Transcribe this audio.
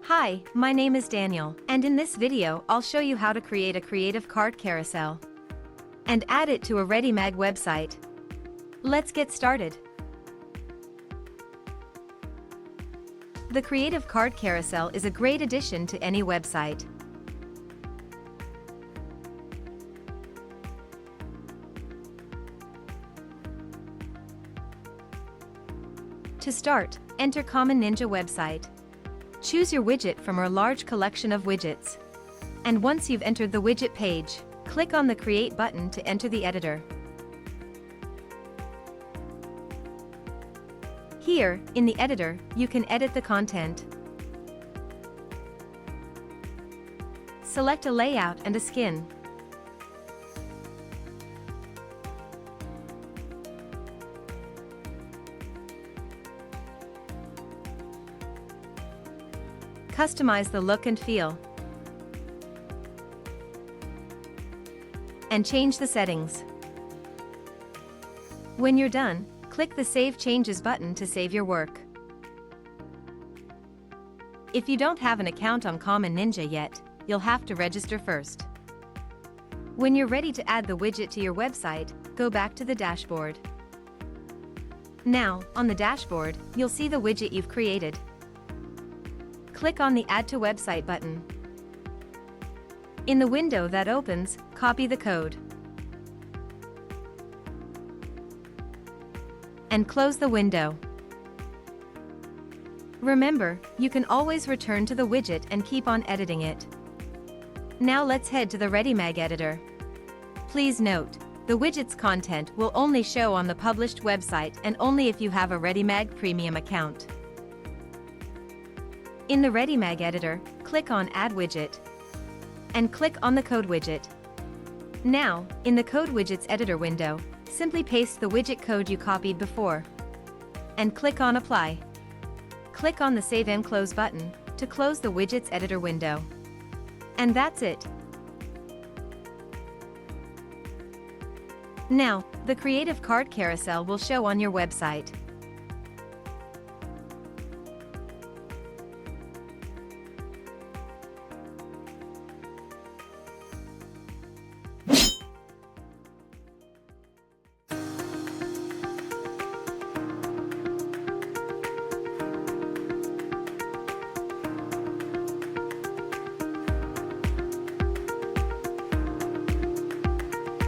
Hi, my name is Daniel, and in this video I'll show you how to create a Creative Card Carousel and add it to a Readymag website. Let's get started. The Creative Card Carousel is a great addition to any website. To start, enter Common Ninja website. Choose your widget from our large collection of widgets. And once you've entered the widget page, click on the Create button to enter the editor. Here, in the editor, you can edit the content. Select a layout and a skin. Customize the look and feel. And change the settings. When you're done, click the Save Changes button to save your work. If you don't have an account on Common Ninja yet, you'll have to register first. When you're ready to add the widget to your website, go back to the dashboard. Now, on the dashboard, you'll see the widget you've created. Click on the Add to Website button. In the window that opens, copy the code and close the window. Remember, you can always return to the widget and keep on editing it. Now let's head to the Readymag editor. Please note, the widget's content will only show on the published website and only if you have a Readymag Premium account. In the Readymag editor, click on Add Widget and click on the Code widget. Now, in the Code widget's editor window, simply paste the widget code you copied before and click on Apply. Click on the Save and Close button to close the widget's editor window. And that's it. Now, the Creative Card Carousel will show on your website.